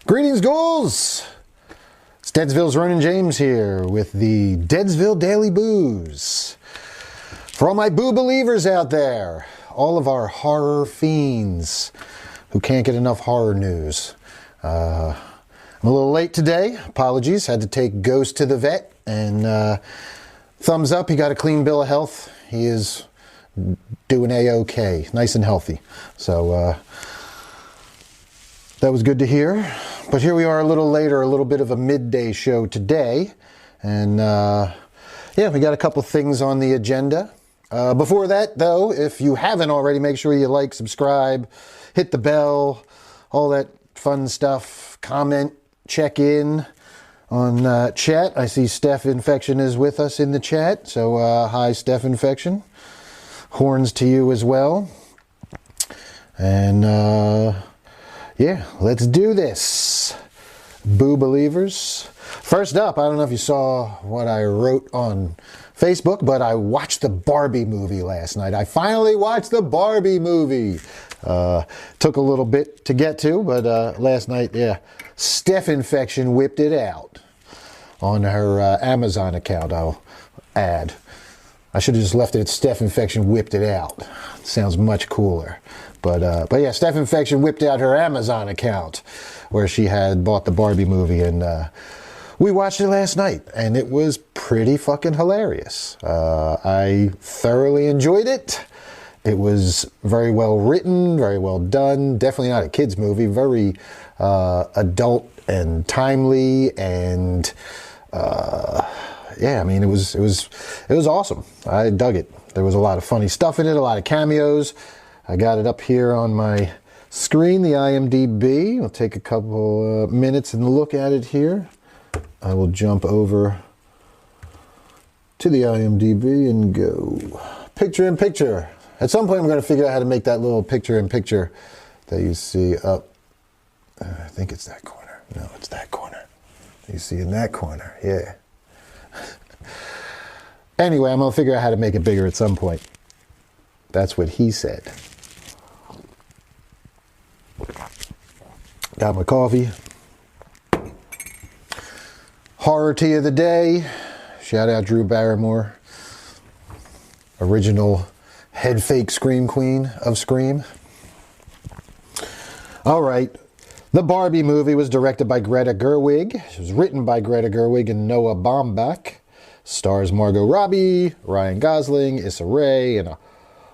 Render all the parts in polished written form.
Greetings, ghouls! It's Deadsville's Ronin James here with the Deadsville Daily Booze. For all my boo believers out there, all of our horror fiends who can't get enough horror news. I'm a little late today. Apologies. Had to take Ghost to the vet. And thumbs up, he got a clean bill of health. He is doing A-OK. Nice and healthy. So that was good to hear. But here we are a little later, a little bit of a midday show today. And yeah, we got a couple things on the agenda. Before that, though, if you haven't already, make sure you like, subscribe, hit the bell, all that fun stuff. Comment, check in on chat. I see Steph Infection is with us in the chat. So hi, Steph Infection. Horns to you as well. And yeah, let's do this, boo believers. First up, I don't know if you saw what I wrote on Facebook, but I watched the Barbie movie last night. I finally watched the Barbie movie. Took a little bit to get to, but last night, yeah, Steph Infection whipped it out on her Amazon account, I'll add. I should have just left it at Steph Infection whipped it out. Sounds much cooler. But yeah, Steph Infection whipped out her Amazon account where she had bought the Barbie movie, and we watched it last night, and it was pretty fucking hilarious. I thoroughly enjoyed it. It was very well written, very well done. Definitely not a kid's movie. Very adult and timely, and yeah, I mean, it was awesome. I dug it. There was a lot of funny stuff in it, a lot of cameos. I got it up here on my screen, the IMDb. We'll take a couple minutes and look at it here. I will jump over to the IMDb and go picture in picture. At some point, I'm going to figure out how to make that little picture in picture that you see up. I think it's that corner. No, it's that corner. You see in that corner, yeah. Anyway, I'm going to figure out how to make it bigger at some point. That's what he said. Got my coffee. Horror tea of the day. Shout out Drew Barrymore. Original head fake scream queen of Scream. All right. The Barbie movie was directed by Greta Gerwig. It was written by Greta Gerwig and Noah Baumbach. Stars Margot Robbie, Ryan Gosling, Issa Rae, and a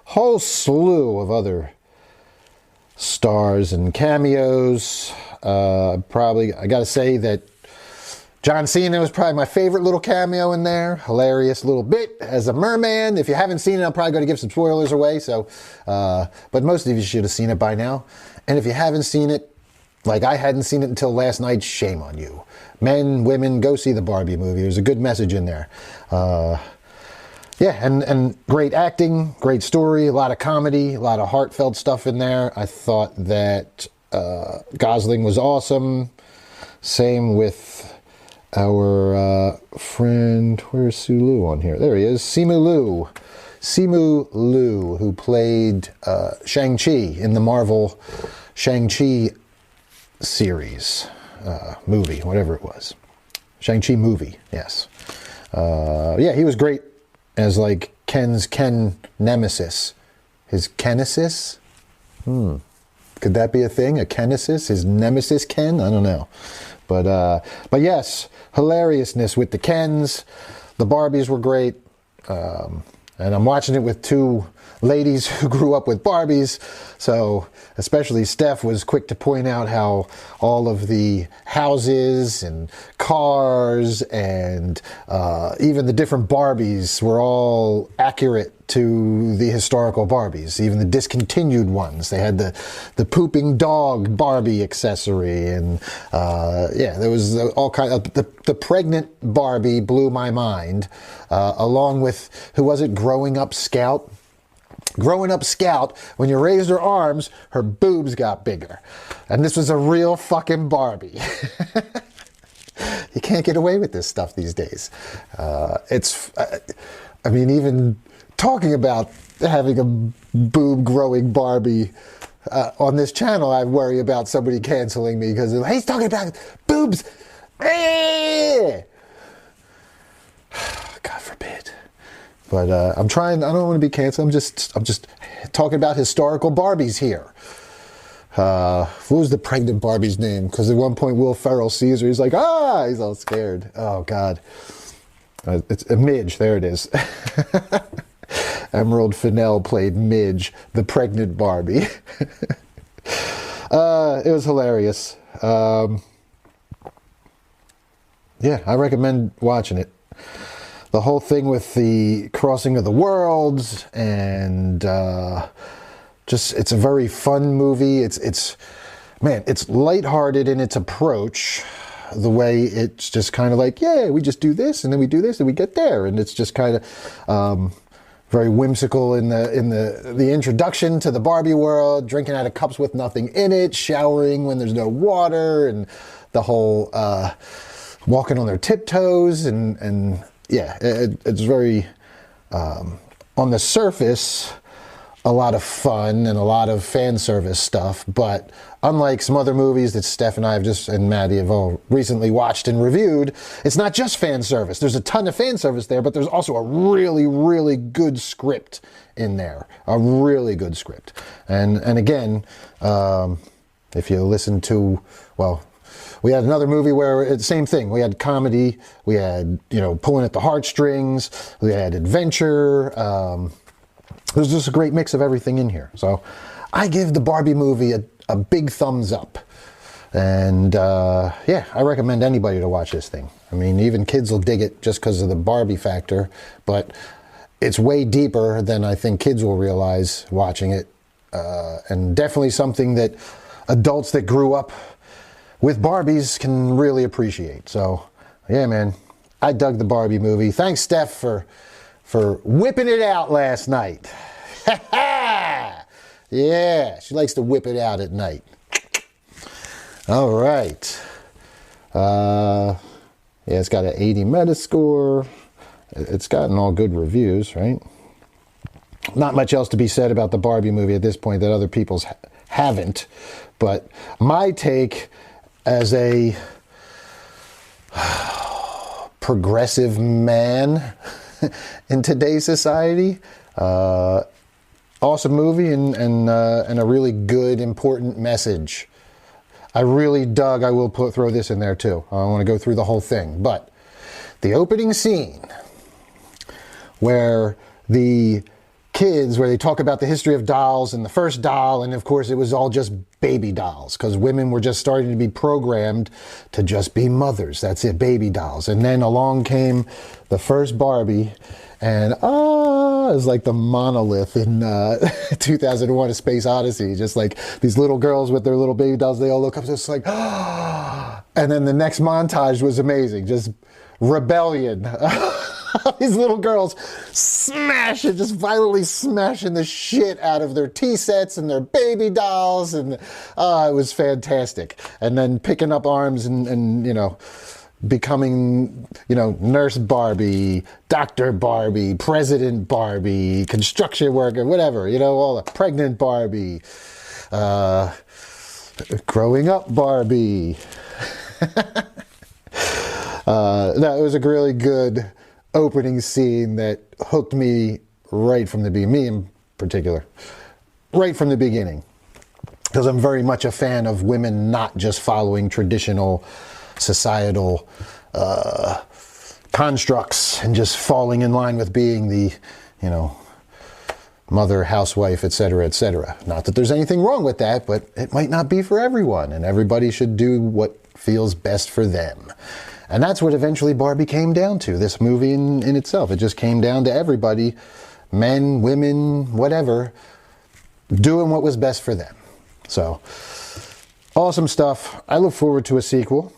whole slew of other stars and cameos. I got to say that John Cena was probably my favorite little cameo in there. Hilarious little bit as a merman. If you haven't seen it, I'm probably going to give some spoilers away. So, but most of you should have seen it by now. And if you haven't seen it, like I hadn't seen it until last night, shame on you. Men, women, go see the Barbie movie. There's a good message in there. Yeah, and great acting, great story, a lot of comedy, a lot of heartfelt stuff in there. I thought that Gosling was awesome. Same with our friend, where's Sulu on here? There he is, Simu Liu, who played Shang-Chi in the Marvel Shang-Chi series, movie, whatever it was. Shang-Chi movie, yes. Yeah, he was great as like Ken's nemesis. His Kenesis? Could that be a thing? A Kenesis? His nemesis Ken? I don't know. But yes, hilariousness with the Kens. The Barbies were great. And I'm watching it with two ladies who grew up with Barbies, so especially Steph was quick to point out how all of the houses and cars and even the different Barbies were all accurate to the historical Barbies, even the discontinued ones. They had the pooping dog Barbie accessory, and yeah, there was all kind of the pregnant Barbie blew my mind, along with, who was it, Growing Up Scout? Growing Up Scout, when you raised her arms, her boobs got bigger. And this was a real fucking Barbie. You can't get away with this stuff these days. I mean, even talking about having a boob growing Barbie, on this channel, I worry about somebody canceling me because he's talking about boobs. God forbid. But I'm trying. I don't want to be canceled. I'm just talking about historical Barbies here. What was the pregnant Barbie's name? Because at one point Will Ferrell sees her. He's like, he's all scared. Oh God. It's a Midge. There it is. Emerald Fennell played Midge, the pregnant Barbie. It was hilarious. Yeah, I recommend watching it. The whole thing with the crossing of the worlds and just, it's a very fun movie. It's lighthearted in its approach. The way it's just kind of like, yeah, we just do this and then we do this and we get there, and it's just kind of very whimsical in the introduction to the Barbie world, drinking out of cups with nothing in it, showering when there's no water, and the whole walking on their tiptoes, and yeah, it's very on the surface a lot of fun and a lot of fan service stuff, but unlike some other movies that Steph and I and Maddie have all recently watched and reviewed, it's not just fan service. There's a ton of fan service there, but there's also a really, really good script in there. A really good script. And again, if you listen to, well, we had another movie where it's the same thing. We had comedy, we had, pulling at the heartstrings, we had adventure. There's just a great mix of everything in here. So I give the Barbie movie a big thumbs up. And yeah, I recommend anybody to watch this thing. I mean, even kids will dig it just because of the Barbie factor, but it's way deeper than I think kids will realize watching it. And definitely something that adults that grew up with Barbies can really appreciate. So yeah, man, I dug the Barbie movie. Thanks, Steph, for whipping it out last night. Yeah, she likes to whip it out at night. All right. Yeah, it's got an 80 Metascore. It's gotten all good reviews, right? Not much else to be said about the Barbie movie at this point that other people's haven't. But my take as a progressive man in today's society, awesome movie and a really good, important message. I really dug, I will throw this in there too. I want to go through the whole thing. But the opening scene where the kids, where they talk about the history of dolls and the first doll, and of course it was all just baby dolls because women were just starting to be programmed to just be mothers. That's it, baby dolls. And then along came the first Barbie, and it was like the monolith in 2001: A Space Odyssey. Just like these little girls with their little baby dolls, they all look up, just like, and then the next montage was amazing. Just rebellion. These little girls just violently smashing the shit out of their tea sets and their baby dolls, and it was fantastic. And then picking up arms and becoming, Nurse Barbie, Dr. Barbie, President Barbie, construction worker, whatever, all the pregnant Barbie, growing up Barbie. That was a really good opening scene that hooked me right from the beginning, me in particular, right from the beginning, because I'm very much a fan of women not just following traditional societal constructs and just falling in line with being the, mother, housewife, etc., etc. Not that there's anything wrong with that, but it might not be for everyone, and everybody should do what feels best for them. And that's what eventually Barbie came down to, this movie in itself. It just came down to everybody, men, women, whatever, doing what was best for them. So, awesome stuff. I look forward to a sequel.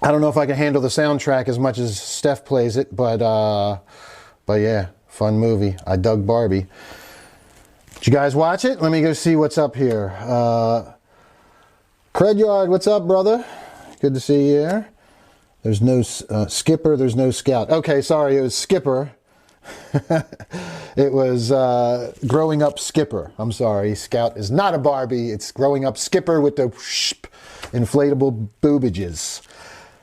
I don't know if I can handle the soundtrack as much as Steph plays it, but yeah, fun movie. I dug Barbie. Did you guys watch it? Let me go see what's up here. Credyard, what's up, brother? Good to see you here. There's no Skipper, there's no Scout. Okay, sorry, it was Skipper. It was Growing Up Skipper. I'm sorry, Scout is not a Barbie. It's Growing Up Skipper with the inflatable boobages.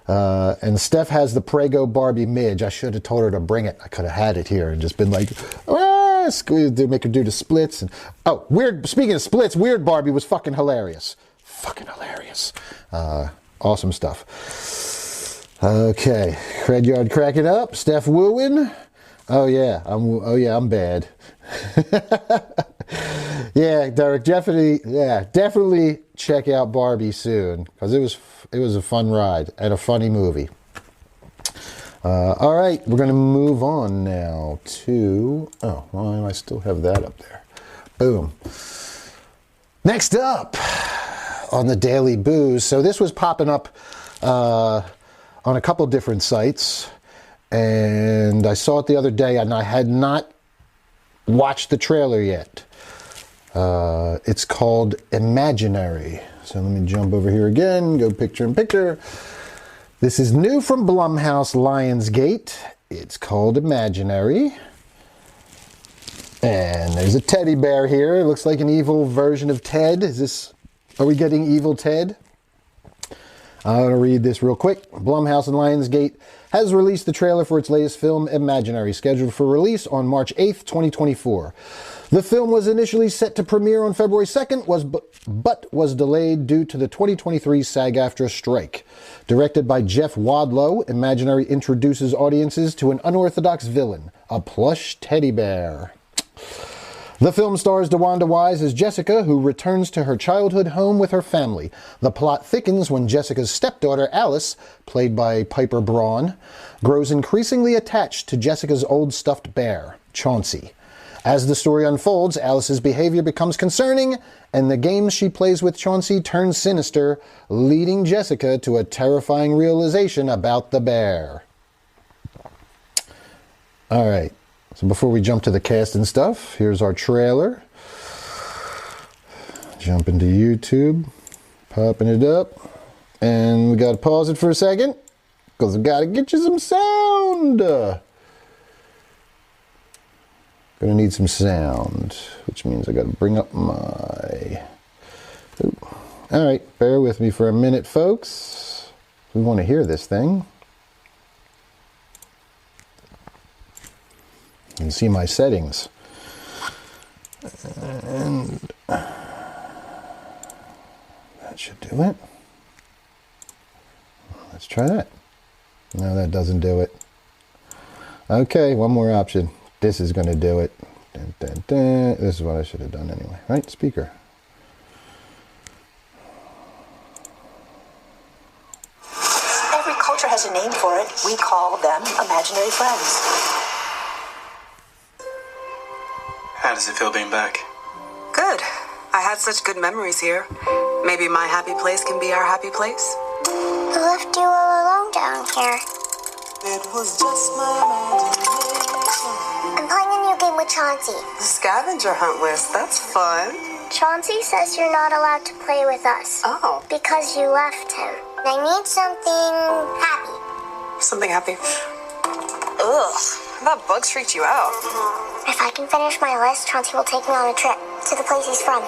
And Steph has the Prego Barbie Midge. I should have told her to bring it. I could have had it here and just been like, make her do the splits. And oh, weird. Speaking of splits, Weird Barbie was fucking hilarious. Fucking hilarious. Awesome stuff. Okay, Cred Yard cracking up. Steph wooing. Oh yeah, I'm bad. Yeah, Derek, definitely check out Barbie soon because it was a fun ride and a funny movie. All right, we're gonna move on now to I still have that up there. Boom. Next up on the Daily Booze. So this was popping up on a couple different sites, and I saw it the other day, and I had not watched the trailer yet. It's called Imaginary. So let me jump over here again, go picture in picture. This is new from Blumhouse Lionsgate. It's called Imaginary. And there's a teddy bear here. It looks like an evil version of Ted. Are we getting evil Ted? I'm going to read this real quick. Blumhouse and Lionsgate has released the trailer for its latest film, Imaginary, scheduled for release on March 8th, 2024. The film was initially set to premiere on February 2nd, but was delayed due to the 2023 SAG-AFTRA strike. Directed by Jeff Wadlow, Imaginary introduces audiences to an unorthodox villain, a plush teddy bear. The film stars DeWanda Wise as Jessica, who returns to her childhood home with her family. The plot thickens when Jessica's stepdaughter, Alice, played by Piper Braun, grows increasingly attached to Jessica's old stuffed bear, Chauncey. As the story unfolds, Alice's behavior becomes concerning, and the games she plays with Chauncey turn sinister, leading Jessica to a terrifying realization about the bear. All right. So before we jump to the cast and stuff, here's our trailer. Jump into YouTube, popping it up, and we gotta pause it for a second because we gotta get you some sound. Gonna need some sound, which means I gotta bring up my. Ooh. All right, bear with me for a minute, folks. We want to hear this thing. You can see my settings. And that should do it. Let's try that. No, that doesn't do it. Okay, one more option. This is going to do it. Dun, dun, dun. This is what I should have done anyway, right? Speaker. Every culture has a name for it. We call them imaginary friends. How does it feel being back? Good. I had such good memories here. Maybe my happy place can be our happy place. I left you all alone down here. It was just my imagination. I'm playing a new game with Chauncey. The scavenger hunt list, that's fun. Chauncey says you're not allowed to play with us. Oh. Because you left him. I need something happy. Something happy. Ugh, I thought bugs freaked you out. If I can finish my list, Chauncey will take me on a trip to the place he's from.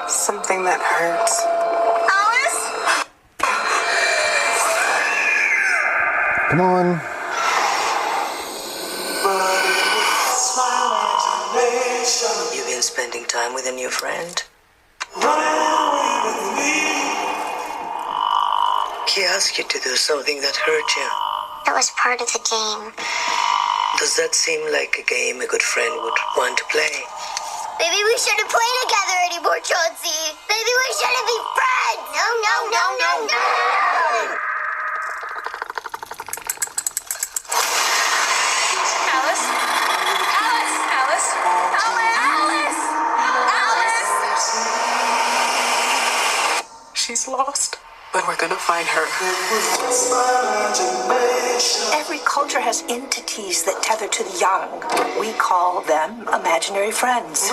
Something that hurts. Alice? Come on. You've been spending time with a new friend? He asked you to do something that hurt you. That was part of the game. Does that seem like a game a good friend would want to play? Maybe we shouldn't play together anymore, Chauncey. Maybe we shouldn't be friends. No, no, no, no, no. Alice? Alice? Alice? Alice? Alice? She's lost, but we're gonna find her. Every culture has entities that tether to the young. We call them imaginary friends.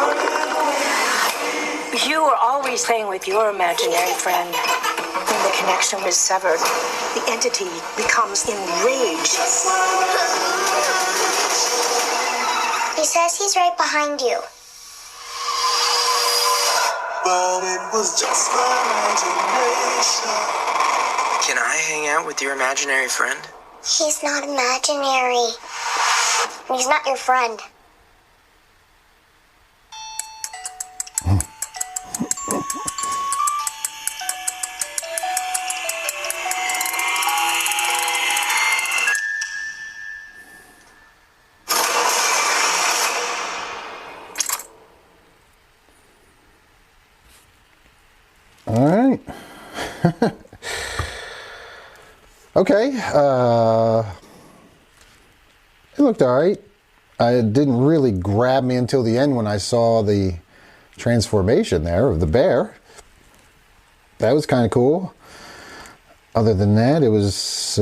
You are always playing with your imaginary friend. When the connection was severed, the entity becomes enraged. He says he's right behind you. But it was just imagination. Can I hang out with your imaginary friend? He's not imaginary. He's not your friend. All right. Okay. It looked all right. It didn't really grab me until the end when I saw the transformation there of the bear. That was kind of cool. Other than that, it was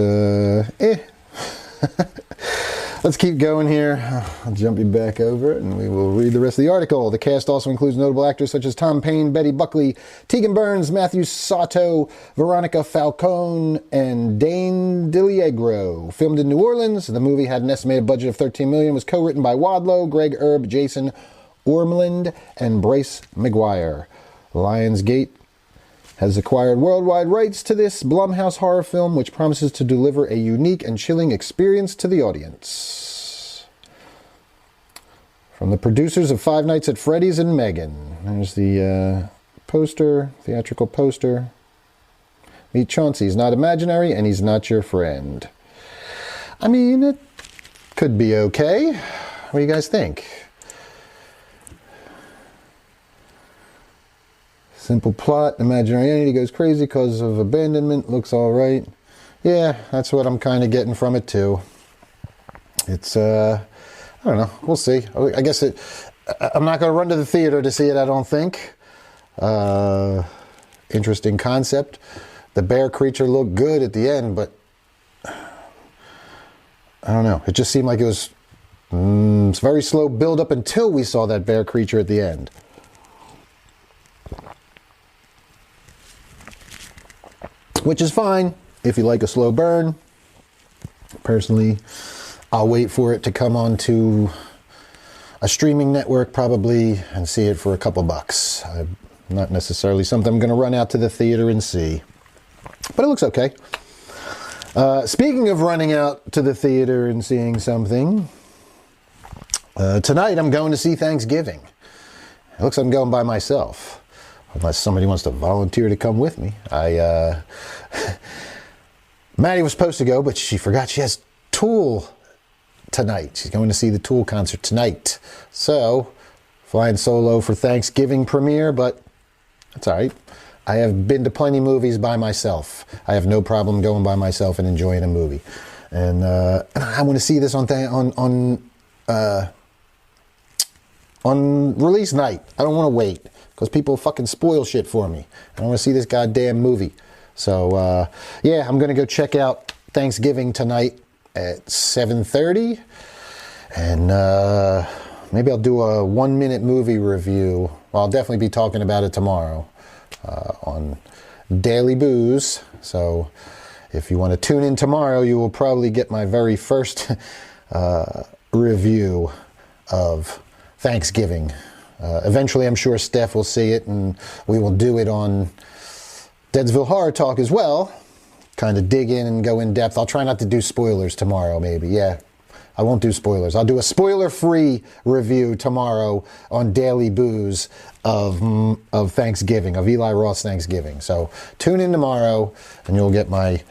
Let's keep going here. I'll jump you back over it and we will read the rest of the article. The cast also includes notable actors such as Tom Payne, Betty Buckley, Tegan Burns, Matthew Sato, Veronica Falcone, and Dane DeLiegro. Filmed in New Orleans, the movie had an estimated budget of $13 million, was co-written by Wadlow, Greg Erb, Jason Ormland, and Bryce McGuire. Lionsgate has acquired worldwide rights to this Blumhouse horror film, which promises to deliver a unique and chilling experience to the audience. From the producers of Five Nights at Freddy's and Megan. There's the poster, theatrical poster. Meet Chauncey. He's not imaginary, and he's not your friend. I mean, it could be okay. What do you guys think? Simple plot, imaginary entity goes crazy because of abandonment, looks all right. Yeah, that's what I'm kind of getting from it too. It's, I don't know, we'll see. I guess I'm not going to run to the theater to see it, I don't think. Interesting concept. The bear creature looked good at the end, but I don't know. It just seemed like it was very slow build up until we saw that bear creature at the end. Which is fine if you like a slow burn. Personally, I'll wait for it to come onto a streaming network probably and see it for a couple bucks. Not necessarily something I'm going to run out to the theater and see. But it looks okay. Speaking of running out to the theater and seeing something, tonight I'm going to see Thanksgiving. It looks like I'm going by myself. Unless somebody wants to volunteer to come with me. Maddie was supposed to go, but she forgot she has Tool tonight. She's going to see the Tool concert tonight. So, flying solo for Thanksgiving premiere, but that's all right. I have been to plenty of movies by myself. I have no problem going by myself and enjoying a movie. And I want to see this on release night. I don't want to wait. Because people fucking spoil shit for me. I want to see this goddamn movie. So, yeah, I'm going to go check out Thanksgiving tonight at 7:30. And maybe I'll do a 1-minute movie review. Well, I'll definitely be talking about it tomorrow on Daily Booze. So, if you want to tune in tomorrow, you will probably get my very first review of Thanksgiving. Eventually, I'm sure Steph will see it, and we will do it on Deadsville Horror Talk as well. Kind of dig in and go in depth. I'll try not to do spoilers tomorrow, maybe. Yeah, I won't do spoilers. I'll do a spoiler-free review tomorrow on Daily Booze of Thanksgiving, of Eli Roth's Thanksgiving. So tune in tomorrow, and you'll get my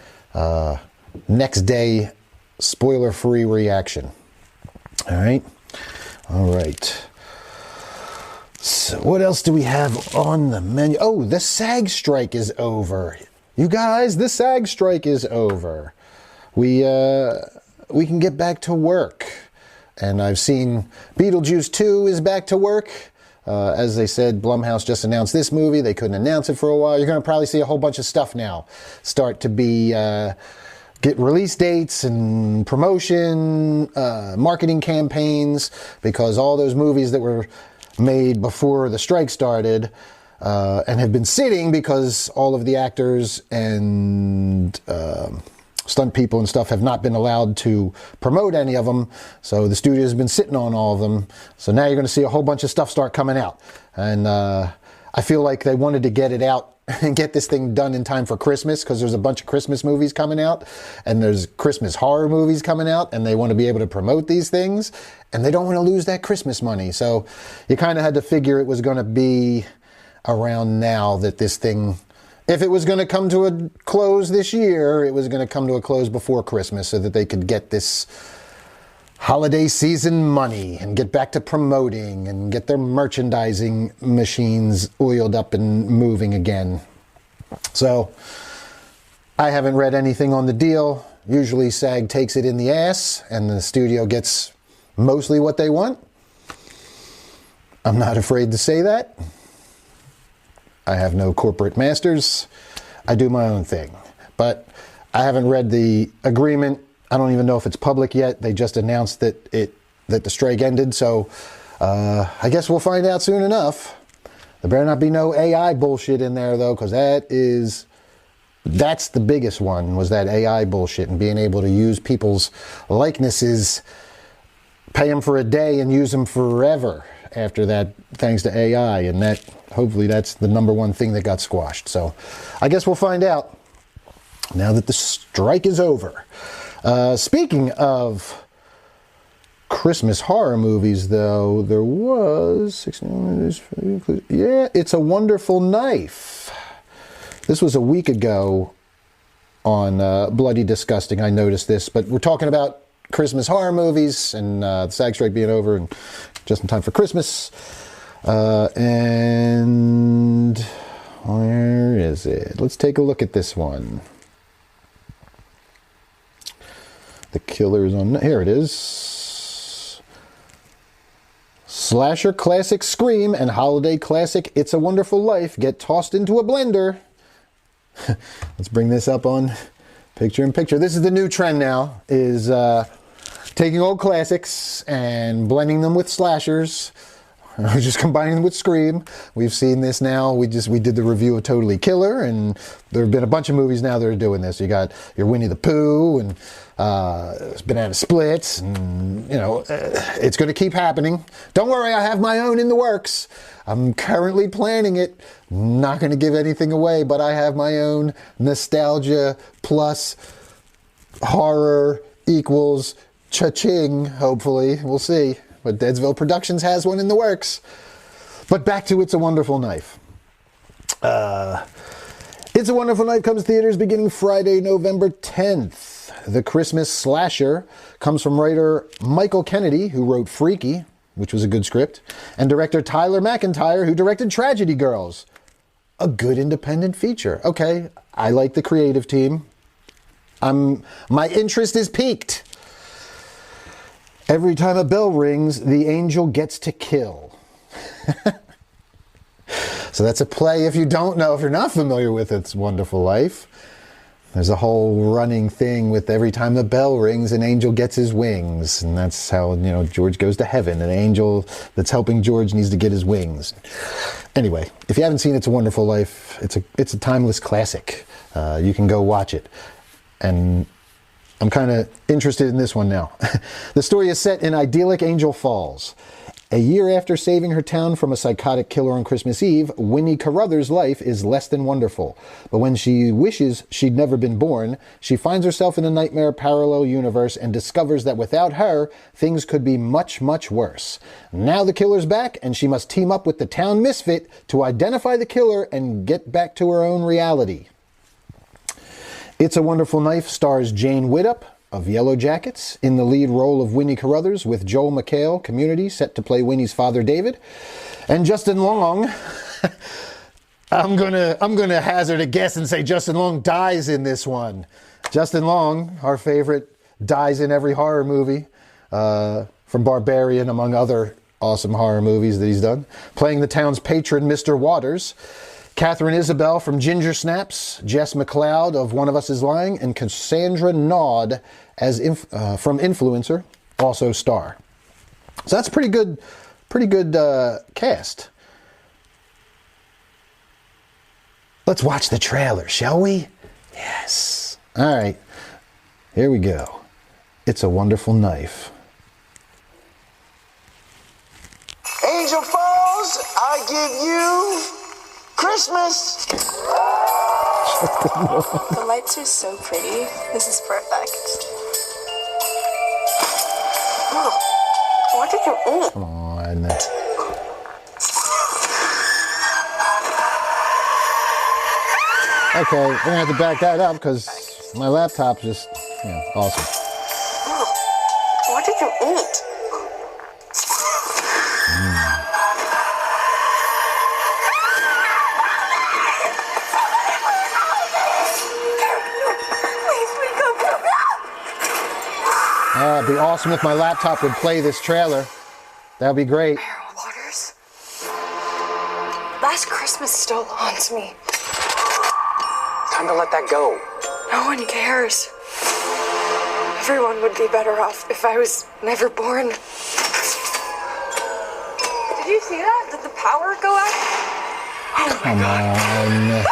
next day spoiler-free reaction. All right? All right. So what else do we have on the menu? Oh, the SAG strike is over. You guys, the SAG strike is over. We can get back to work. And I've seen Beetlejuice 2 is back to work. As they said, Blumhouse just announced this movie. They couldn't announce it for a while. You're going to probably see a whole bunch of stuff now start to be get release dates and promotion, marketing campaigns, because all those movies that were made before the strike started, and have been sitting because all of the actors and stunt people and stuff have not been allowed to promote any of them. So the studio has been sitting on all of them. So now you're going to see a whole bunch of stuff start coming out. And I feel like they wanted to get it out and get this thing done in time for Christmas, because there's a bunch of Christmas movies coming out and there's Christmas horror movies coming out, and they want to be able to promote these things and they don't want to lose that Christmas money. So you kind of had to figure it was going to be around now that this thing, if it was going to come to a close this year, it was going to come to a close before Christmas so that they could get this holiday season money and get back to promoting and get their merchandising machines oiled up and moving again. So I haven't read anything on the deal. Usually SAG takes it in the ass and the studio gets mostly what they want. I'm not afraid to say that. I have no corporate masters. I do my own thing. But I haven't read the agreement. I don't even know if it's public yet. They just announced that the strike ended. So I guess we'll find out soon enough. There better not be no AI bullshit in there though, because that's the biggest one, was that AI bullshit and being able to use people's likenesses, pay them for a day and use them forever after that, thanks to AI. And that, hopefully that's the number one thing that got squashed. So I guess we'll find out now that the strike is over. Speaking of Christmas horror movies, though, there was... Yeah, It's a Wonderful Knife. This was a week ago on Bloody Disgusting. I noticed this, but we're talking about Christmas horror movies and the SAG strike being over and just in time for Christmas. And where is it? Let's take a look at this one. The Killer's on... Here it is. Slasher classic Scream and holiday classic It's a Wonderful Life get tossed into a blender. Let's bring this up on picture in picture. This is the new trend now, is taking old classics and blending them with slashers. Just combining them with Scream. We've seen this now. We did the review of Totally Killer, and there have been a bunch of movies now that are doing this. You got your Winnie the Pooh and Banana Splits, and it's going to keep happening. Don't worry, I have my own in the works. I'm currently planning it. Not going to give anything away, but I have my own nostalgia plus horror equals cha-ching, hopefully. We'll see. But Deadsville Productions has one in the works. But back to It's a Wonderful Knife. It's a Wonderful Knife comes to theaters beginning Friday, November 10th. The Christmas slasher comes from writer Michael Kennedy, who wrote Freaky, which was a good script, and director Tyler McIntyre, who directed Tragedy Girls. A good independent feature. Okay, I like the creative team. My interest is piqued. Every time a bell rings, the angel gets to kill. So that's a play, if you don't know, if you're not familiar with It's a Wonderful Life. There's a whole running thing with every time the bell rings, an angel gets his wings. And that's how, George goes to heaven. An angel that's helping George needs to get his wings. Anyway, if you haven't seen It's a Wonderful Life, it's a timeless classic. You can go watch it. And I'm kind of interested in this one now. The story is set in idyllic Angel Falls. A year after saving her town from a psychotic killer on Christmas Eve, Winnie Carruthers' life is less than wonderful. But when she wishes she'd never been born, she finds herself in a nightmare parallel universe and discovers that without her, things could be much, much worse. Now the killer's back, and she must team up with the town misfit to identify the killer and get back to her own reality. It's a Wonderful Knife stars Jane Widdop of Yellow Jackets in the lead role of Winnie Carruthers, with Joel McHale, Community, set to play Winnie's father David, and Justin Long. I'm gonna hazard a guess and say Justin Long dies in this one. Justin Long, our favorite, dies in every horror movie, from Barbarian, among other awesome horror movies that he's done, playing the town's patron, Mr. Waters. Catherine Isabel from Ginger Snaps, Jess McLeod of One of Us is Lying, and Cassandra Naud from Influencer, also star. So that's pretty good cast. Let's watch the trailer, shall we? Yes. All right. Here we go. It's a Wonderful Knife. Angel Falls, I give you Christmas. The lights are so pretty. This is perfect. Oh, what did you eat? Come on. Okay, we're gonna have to back that up because my laptop's just, awesome. Oh, what did you eat? It'd be awesome if my laptop would play this trailer. That'd be great. Waters. Last Christmas still haunts me. Time to let that go. No one cares. Everyone would be better off if I was never born. Did you see that? Did the power go out? Oh my Come on.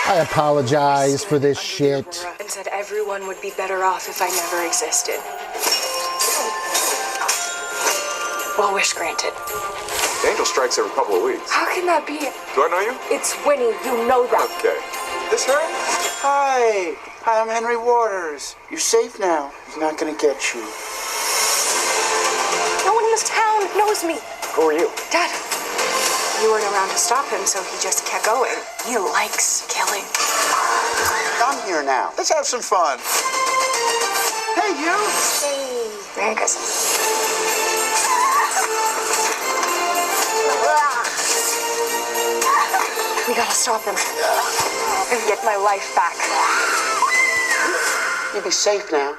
I apologize for this shit. And said everyone would be better off if I never existed. Well, wish granted. Angel strikes every couple of weeks. How can that be? Do I know you? It's Winnie. You know that. Okay. This her? Hi. Hi, I'm Henry Waters. You're safe now. He's not gonna get you. No one in this town knows me. Who are you? Dad. You weren't around to stop him, so he just kept going. He likes killing. I'm here now. Let's have some fun. Hey, you. Hey. Merry Christmas. We gotta stop him. And get my life back. You'll be safe now.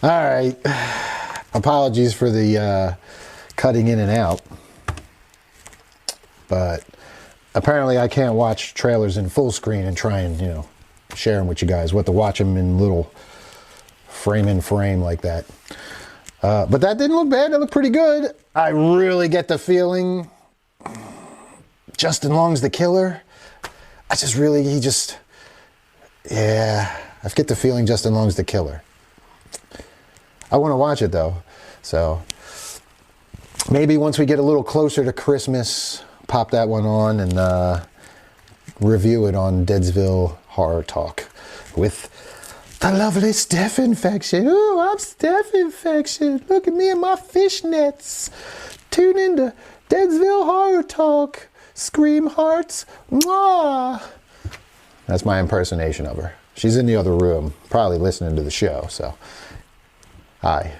All right. Apologies for the cutting in and out. But apparently I can't watch trailers in full screen and try and, share them with you guys. What to watch them in little frame in frame like that. But that didn't look bad. It looked pretty good. I really get the feeling Justin Long's the killer. I get the feeling Justin Long's the killer. I want to watch it though. So maybe once we get a little closer to Christmas, pop that one on and review it on Deadsville Horror Talk with the lovely Steph Infection. Ooh, I'm Steph Infection. Look at me and my fishnets. Tune into Deadsville Horror Talk. Scream hearts. Mwah. That's my impersonation of her. She's in the other room, probably listening to the show, so hi.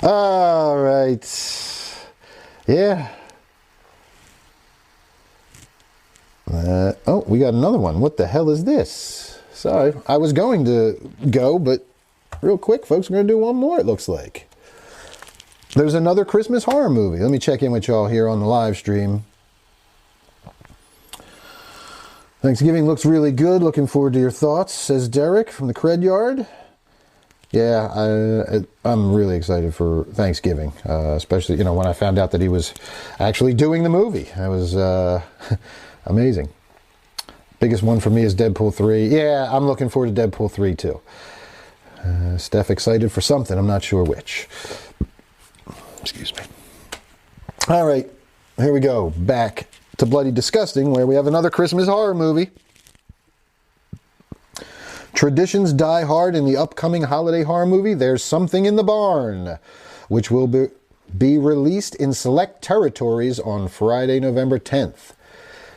All right. Yeah. Oh, we got another one. What the hell is this? Sorry, I was going to go, but real quick, folks, we're going to do one more, it looks like. There's another Christmas horror movie. Let me check in with y'all here on the live stream. Thanksgiving looks really good. Looking forward to your thoughts, says Derek from the Cred Yard. Yeah, I'm really excited for Thanksgiving, especially, when I found out that he was actually doing the movie. That was amazing. Biggest one for me is Deadpool 3. Yeah, I'm looking forward to Deadpool 3 too. Steph excited for something, I'm not sure which. Excuse me. All right, here we go. Back to Bloody Disgusting, where we have another Christmas horror movie. Traditions die hard in the upcoming holiday horror movie, There's Something in the Barn, which will be released in select territories on Friday, November 10th.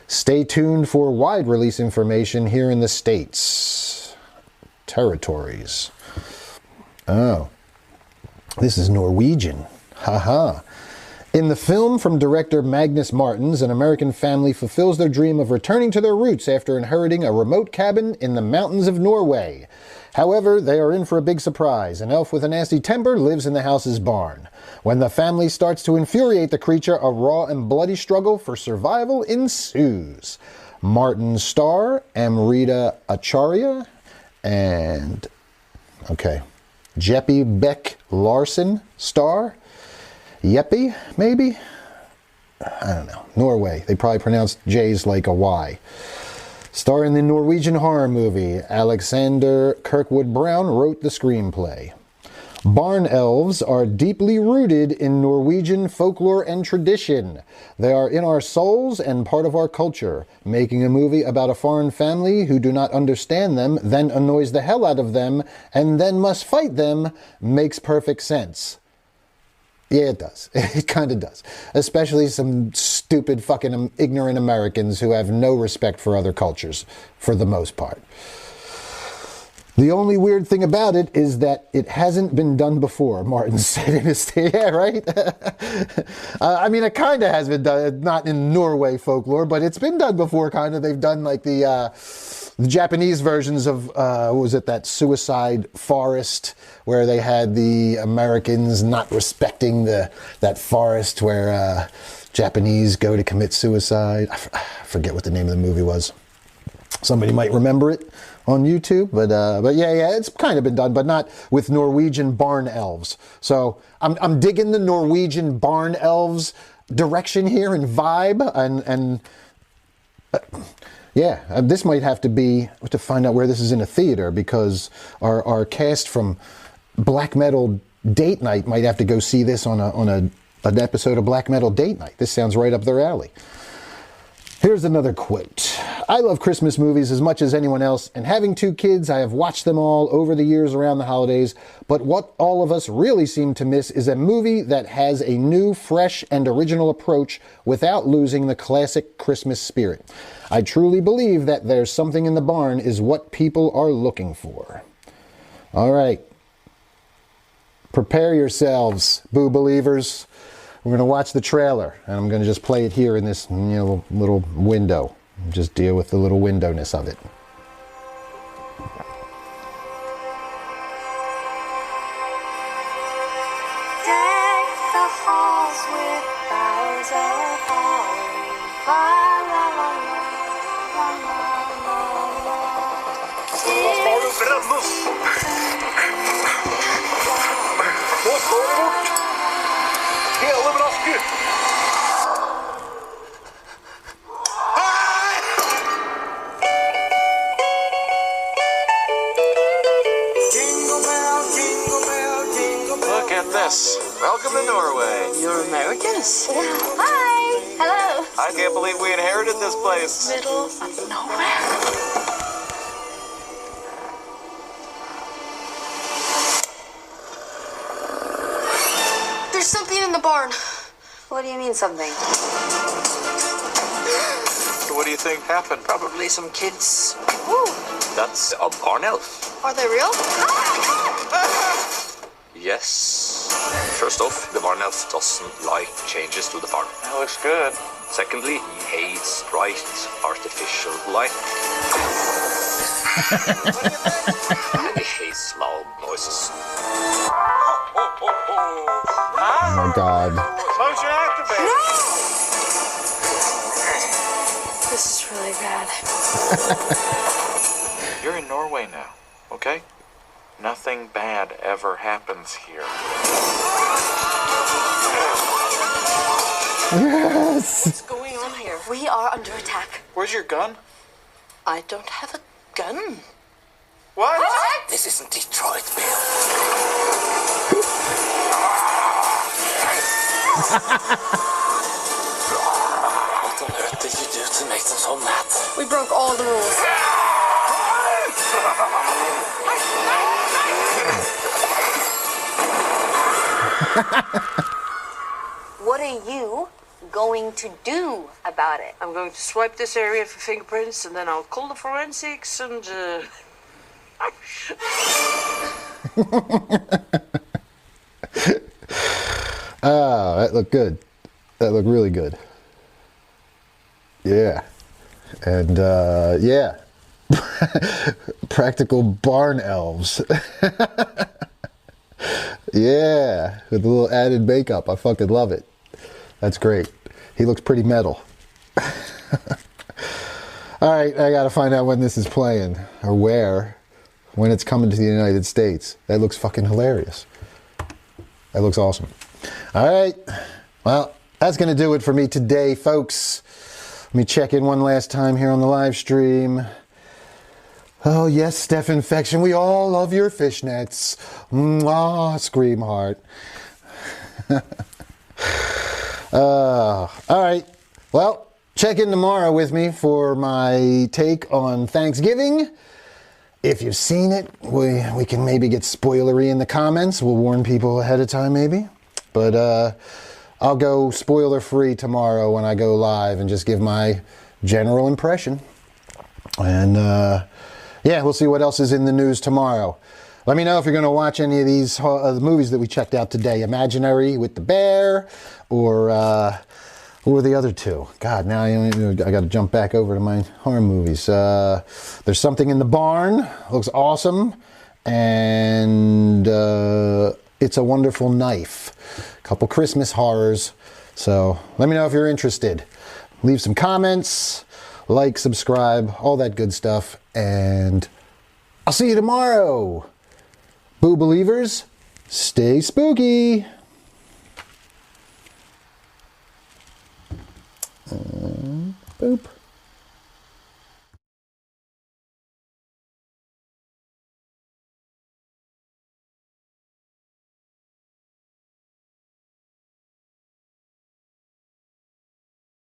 Stay tuned for wide release information here in the States. Territories. Oh, this is Norwegian. Haha. In the film from director Magnus Martins, an American family fulfills their dream of returning to their roots after inheriting a remote cabin in the mountains of Norway. However, they are in for a big surprise. An elf with a nasty temper lives in the house's barn. When the family starts to infuriate the creature, a raw and bloody struggle for survival ensues. Martins star Amrita Acharya And, okay. Jeppe Beck Larsen star. Jeppe, maybe? I don't know. Norway. They probably pronounced J's like a Y. Star in the Norwegian horror movie, Alexander Kirkwood Brown wrote the screenplay. Barn elves are deeply rooted in Norwegian folklore and tradition. They are in our souls and part of our culture. Making a movie about a foreign family who do not understand them, then annoys the hell out of them, and then must fight them makes perfect sense. Yeah, it does. It kind of does. Especially some stupid fucking ignorant Americans who have no respect for other cultures, for the most part. The only weird thing about it is that it hasn't been done before, Martin said in his... Yeah, right? I mean, it kind of has been done, not in Norway folklore, but it's been done before, kind of. They've done, like, the Japanese versions of, what was it, that Suicide Forest, where they had the Americans not respecting that forest where Japanese go to commit suicide. I forget what the name of the movie was. Somebody might remember it on YouTube, but yeah, it's kind of been done, but not with Norwegian barn elves. So I'm digging the Norwegian barn elves direction here and vibe, and yeah, this might have to be to find out where this is in a theater, because our cast from Black Metal Date Night might have to go see this on an episode of Black Metal Date Night. This sounds right up their alley. Here's another quote. I love Christmas movies as much as anyone else, and having 2 kids, I have watched them all over the years around the holidays, but what all of us really seem to miss is a movie that has a new, fresh, and original approach without losing the classic Christmas spirit. I truly believe that There's Something in the Barn is what people are looking for. All right. Prepare yourselves, Boo Believers. We're going to watch the trailer, and I'm going to just play it here in this little window. Just deal with the little windowness of it. Deck the halls with boughs of holly. La la la la la la la. Look at this. Welcome to Norway. You're Americans? Hi. Hello. I can't believe we inherited this place. Middle of nowhere. There's something in the barn. What do you mean, something? What do you think happened? Probably some kids. Woo. That's a barn elf. Are they real? Yes. First off, the barn elf doesn't like changes to the farm. That looks good. Secondly, he hates bright artificial light. And he hates loud noises. Oh my God. Function activated. This is really bad. You're in Norway now, okay? Nothing bad ever happens here. Yes! What's going on here? We are under attack. Where's your gun? I don't have a gun. What? This isn't Detroit, Bill. What on earth did you do to make them so mad? We broke all the rules. What are you going to do about it? I'm going to swipe this area for fingerprints, and then I'll call the forensics and Ah, that looked good. That looked really good. Yeah. And, yeah. Practical barn elves. Yeah. With a little added makeup. I fucking love it. That's great. He looks pretty metal. All right, I gotta find out when this is playing. Or where. when it's coming to the United States. That looks fucking hilarious. That looks awesome. All right. Well, that's going to do it for me today, folks. Let me check in one last time here on the live stream. Oh, yes, Steph Infection. We all love your fishnets. Mwah, scream heart. All right. Well, check in tomorrow with me for my take on Thanksgiving. If you've seen it, we can maybe get spoilery in the comments. We'll warn people ahead of time, maybe. But I'll go spoiler-free tomorrow when I go live and just give my general impression. And yeah, we'll see what else is in the news tomorrow. Let me know if you're going to watch any of these movies that we checked out today. Imaginary with the bear, or what were the other two? God, now I got to jump back over to my horror movies. There's Something in the Barn. Looks awesome. And It's a Wonderful Knife. A couple Christmas horrors. So let me know if you're interested. Leave some comments, like, subscribe, all that good stuff. And I'll see you tomorrow. Boo believers, stay spooky. Boop.